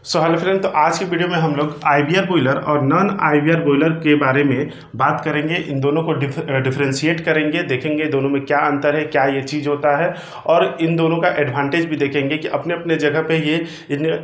Hello friend, तो आज की वीडियो में हम लोग आईवीआर बॉयलर और नॉन आईवीआर बॉयलर के बारे में बात करेंगे। इन दोनों को डिफरेंशिएट करेंगे, देखेंगे दोनों में क्या अंतर है, क्या ये चीज़ होता है और इन दोनों का एडवांटेज भी देखेंगे कि अपने अपने जगह पे ये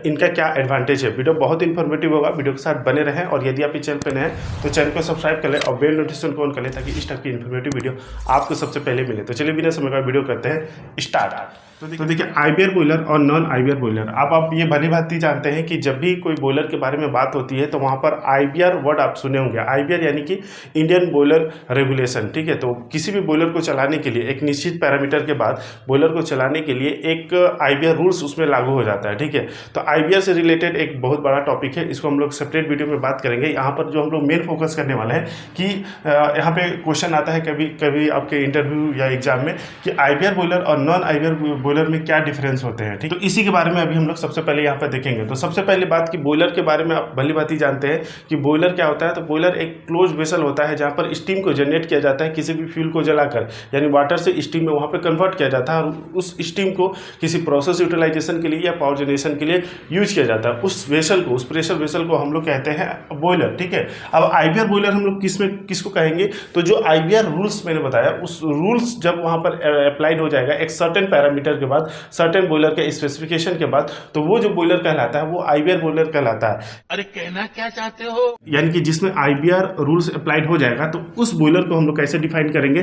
इनका क्या एडवांटेज है। वीडियो बहुत इन्फॉर्मेटिव होगा, वीडियो के साथ बने रहें और यदि आप इस चैनल पर नए हैं तो चैनल को सब्सक्राइब कर लें और बेल नोटिफिकेशन को ऑन कर लें ताकि इस टाइप की इन्फॉर्मेटिव वीडियो आपको सबसे पहले मिले। तो चलिए बिना समय का वीडियो करते हैं स्टार्ट। तो देखिए आईवीआर बॉयलर और नॉन आईवीआर बॉयलर, अब आप ये भली भांति जानते हैं कि जब भी कोई बॉयलर के बारे में बात होती है तो वहाँ पर आईवीआर वर्ड आप सुने होंगे। आईवीआर यानी कि इंडियन बॉयलर रेगुलेशन, ठीक है। तो किसी भी बॉयलर को चलाने के लिए एक निश्चित पैरामीटर के बाद बॉयलर को चलाने के लिए एक आईवीआर रूल्स उसमें लागू हो जाता है, ठीक है। तो आईवीआर से रिलेटेड एक बहुत बड़ा टॉपिक है, इसको हम लोग सेपरेट वीडियो में बात करेंगे। यहाँ पर जो हम लोग मेन फोकस करने वाले हैं कि यहाँ पे क्वेश्चन आता है कभी कभी आपके इंटरव्यू या एग्जाम में कि आईवीआर बॉयलर और नॉन आईवीआर बॉयलर में क्या डिफरेंस होते हैं, ठीक। तो इसी के बारे में अभी हम लोग सबसे पहले यहाँ पर देखेंगे। तो सबसे पहले बात कि बॉयलर के बारे में आप भली भांति जानते हैं कि बॉयलर क्या होता है। तो बॉयलर एक क्लोज वेसल होता है जहाँ पर स्टीम को जनरेट किया जाता है किसी भी फ्यूल को जलाकर, यानी वाटर से स्टीम में वहाँ पर कन्वर्ट किया जाता है और उस स्टीम को किसी प्रोसेस यूटिलाइजेशन के लिए या पावर जनरेशन के लिए यूज किया जाता है। उस वेसल को, उस प्रेशर वेसल को हम लोग कहते हैं बॉयलर, ठीक है। अब आईवीआर बॉयलर हम लोग किसको कहेंगे, तो जो आईवीआर रूल्स मैंने बताया उस रूल्स जब वहाँ पर अप्लाइड हो जाएगा एक सर्टेन पैरामीटर के बाद, सर्टेन बॉयलर के स्पेसिफिकेशन के बाद, तो वो जो बॉयलर कहलाता है वो आईवीआर बॉयलर कहलाता है। अरे कहना क्या चाहते हो? यानी कि जिसमें आईवीआर रूल्स अप्लाइड हो जाएगा तो उस बॉयलर को हम लोग कैसे डिफाइन करेंगे।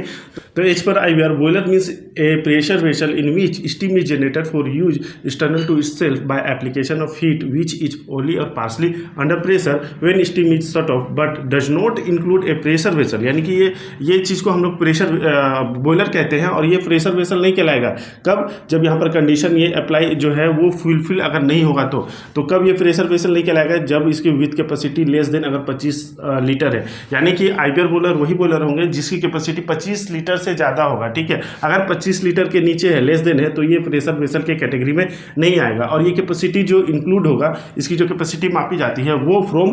तो as per IBR boiler means a pressure vessel in which steam is generated for use external to itself by application of heat which is only or partly under pressure when steam is shut off but does not include a pressure vessel. यानी कि ये चीज़ को हम लोग pressure boiler कहते हैं और ये प्रेशर वेसल नहीं कहलाएगा। कब? जब यहाँ पर कंडीशन ये अप्लाई जो है वो फुलफिल अगर नहीं होगा तो कब ये प्रेशर वेसल नहीं कहलाएगा, जब इसकी विथ कैपेसिटी लेस देन अगर 25 लीटर है। यानी कि आईवीआर बॉयलर वही बॉयलर होंगे जिसकी कैपेसिटी 25 लीटर से ज़्यादा होगा, ठीक है। अगर 25 लीटर के नीचे है, लेस देन है, तो ये प्रेशर वेसल के कैटेगरी में नहीं आएगा। और ये कैपेसिटी जो इंक्लूड होगा, इसकी जो कैपेसिटी मापी जाती है वो फ्रॉम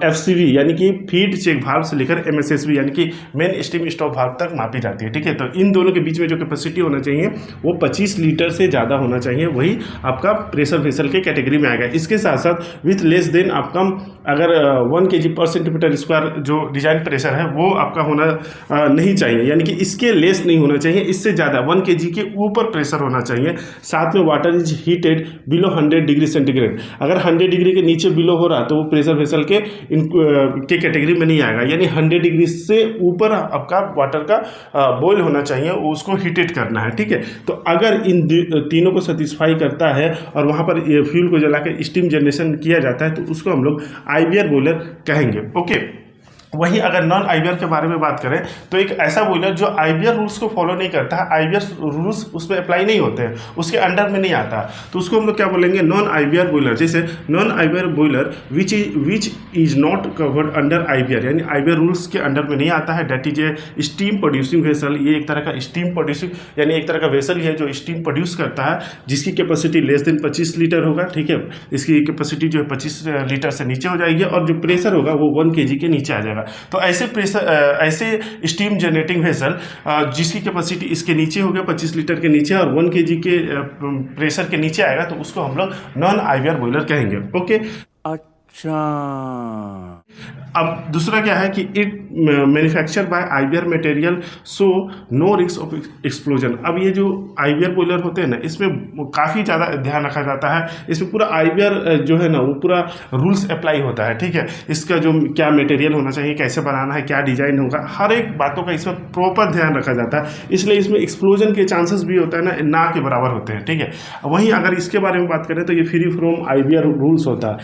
एफसीवी यानी कि फीड चेक वाल्व से लेकर एमएसएसवी यानी कि मेन स्टीम स्टॉप वाल्व तक मापी जाती है, ठीक है। तो इन दोनों के बीच में जो कैपेसिटी होना चाहिए वो 25 लीटर से ज़्यादा होना चाहिए, वही आपका प्रेशर वेसल के कैटेगरी में आएगा। इसके साथ साथ विथ लेस देन आपका अगर 1 kg पर सेंटीमीटर स्क्वायर जो डिजाइन प्रेशर है वो आपका होना नहीं चाहिए, यानी कि इसके लेस नहीं होना चाहिए, इससे ज़्यादा 1 kg के ऊपर प्रेशर होना चाहिए। साथ में water is heated below 100 degree centigrade. अगर 100 डिग्री के नीचे बिलो हो रहा तो वो प्रेशर वेसल के कैटेगरी में नहीं आएगा, यानी 100 डिग्री से ऊपर आपका वाटर का बॉयल होना चाहिए, उसको हीटेड करना है, ठीक है। तो अगर इन तीनों को सेटिस्फाई करता है और वहाँ पर फ्यूल को जला के स्टीम जनरेशन किया जाता है तो उसको हम लोग आईवीआर बॉयलर कहेंगे, ओके। वहीं अगर नॉन आईवीआर के बारे में बात करें तो एक ऐसा बॉयलर जो आईवीआर रूल्स को फॉलो नहीं करता है, आईवीआर रूल्स उस पर अप्लाई नहीं होते हैं, उसके अंडर में नहीं आता, तो उसको हम लोग क्या बोलेंगे, नॉन आईवीआर बॉयलर। जैसे non IVR boiler which is not covered under IVR, यानी आईवीआर रूल्स के अंडर में नहीं आता है। That is a steam producing vessel. ये एक तरह का स्टीम प्रोड्यूसिंग यानी एक तरह का वेसल है जो स्टीम प्रोड्यूस करता है, जिसकी कैपेसिटी लेस देन 25 लीटर होगा, ठीक है। इसकी कैपेसिटी जो है 25 लीटर से नीचे हो जाएगी और जो प्रेशर होगा वो 1 kg के नीचे आ जाएगा। तो ऐसे प्रेशर ऐसे स्टीम जनरेटिंग वेसल जिसकी कैपेसिटी इसके नीचे हो गया 25 लीटर के नीचे और 1 kg के प्रेशर के नीचे आएगा तो उसको हम लोग नॉन आईवीआर बॉयलर कहेंगे, ओके। अच्छा, अब दूसरा क्या है कि it manufacture by IVR material so no risk of explosion. अब ये जो आईवीआर बॉयलर होते हैं ना, इसमें काफ़ी ज़्यादा ध्यान रखा जाता है, इसमें पूरा आईवीआर जो है ना वो पूरा रूल्स अप्लाई होता है, ठीक है। इसका जो क्या मटेरियल होना चाहिए, कैसे बनाना है, क्या डिजाइन होगा, हर एक बातों का इसमें प्रॉपर ध्यान रखा जाता है, इसलिए इसमें एक्सप्लोजन के चांसेस भी होता है ना के बराबर होते हैं, ठीक है। वहीं अगर इसके बारे में बात करें तो ये फ्री फ्रॉम आईवीआर रूल्स होता है,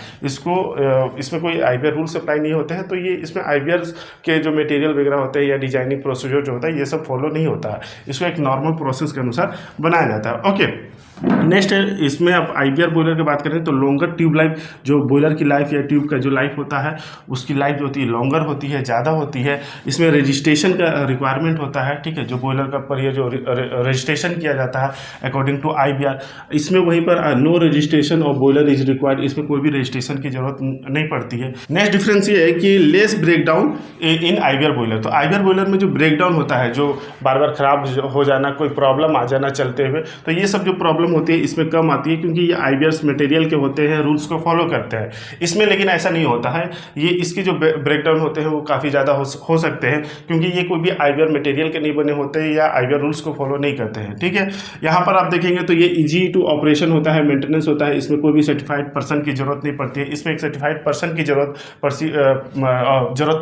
इसमें कोई आईवीआर रूल्स अप्लाई नहीं होते हैं, तो ये इसमें आईवीआर के जो मटेरियल वगैरह होते हैं या डिजाइनिंग प्रोसीजर जो होता है ये सब फॉलो नहीं होता है, इसको एक नॉर्मल प्रोसेस के अनुसार बनाया जाता है, ओके। नेक्स्ट है, इसमें आप आईवीआर बॉयलर की बात करें तो लॉन्गर ट्यूब लाइफ, जो बॉयलर की लाइफ या ट्यूब का जो लाइफ होता है उसकी लाइफ जो होती है लॉन्गर होती है, ज़्यादा होती है। इसमें रजिस्ट्रेशन का रिक्वायरमेंट होता है, ठीक है। जो बॉयलर का पर ये जो रजिस्ट्रेशन किया जाता है अकॉर्डिंग टू आईवीआर, इसमें वहीं पर नो रजिस्ट्रेशन और बॉयलर इज रिक्वायर्ड, इसमें कोई भी रजिस्ट्रेशन की जरूरत नहीं पड़ती है। नेक्स्ट डिफरेंस ये है कि लेस ब्रेकडाउन इन आईवीआर बॉयलर। तो आईवीआर बॉयलर में जो ब्रेकडाउन होता है, जो बार बार खराब हो जाना, कोई प्रॉब्लम आ जाना चलते हुए, तो ये सब जो प्रॉब्लम होती है, इसमें कम आती है, क्योंकि ये IBRs मटेरियल के होते हैं, रूल्स को फॉलो करते हैं। इसमें लेकिन ऐसा नहीं होता है, ये इसके जो ब्रेकडाउन होते हैं वो काफ़ी ज़्यादा हो सकते हैं, क्योंकि ये कोई भी IBR मटेरियल के नहीं बने होते हैं या IBR रूल्स को फॉलो नहीं करते हैं। ठीक है, यहाँ पर आप देखेंगे तो ये ईजी टू ऑपरेशन होता है, मेंटेनेंस होता है, इसमें कोई भी सर्टिफाइड पर्सन की जरूरत नहीं पड़ती है। इसमें एक सर्टिफाइड पर्सन की जरूरत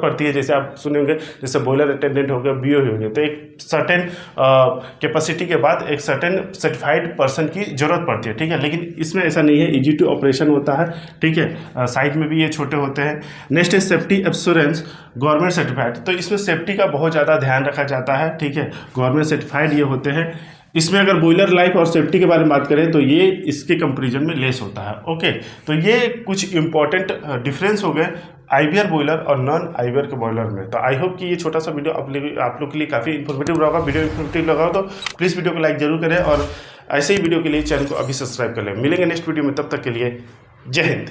पड़ती है, जैसे आप सुने होंगे, जैसे बॉयलर अटेंडेंट हो गया, BO हो गया, तो एक सर्टेन कैपेसिटी के बाद एक सर्टेन सर्टिफाइड पर्सन की जरूरत पड़ती है। ठीक है, लेकिन इसमें ऐसा नहीं है, ईजी टू ऑपरेशन होता है। ठीक है, साइज में भी ये छोटे होते हैं। नेक्स्ट है सेफ्टी एश्योरेंस गवर्नमेंट सर्टिफाइड, तो इसमें सेफ्टी का बहुत ज़्यादा ध्यान रखा जाता है। ठीक है, गवर्नमेंट सर्टिफाइड ये होते हैं। इसमें अगर बॉयलर लाइफ और सेफ्टी के बारे में बात करें तो ये इसके कंपैरिजन में लेस होता है। ओके, तो ये कुछ इंपॉर्टेंट डिफरेंस हो गए IBR बॉयलर और नॉन IBR के बॉयलर में। तो आई होप कि ये छोटा सा वीडियो आप लोग के लिए काफ़ी इन्फॉर्मेटिव रहा होगा। वीडियो इन्फॉर्मेटिव लगा हो तो प्लीज़ वीडियो को लाइक जरूर करें और ऐसे ही वीडियो के लिए चैनल को अभी सब्सक्राइब कर लें। मिलेंगे नेक्स्ट वीडियो में, तब तक के लिए जय हिंद।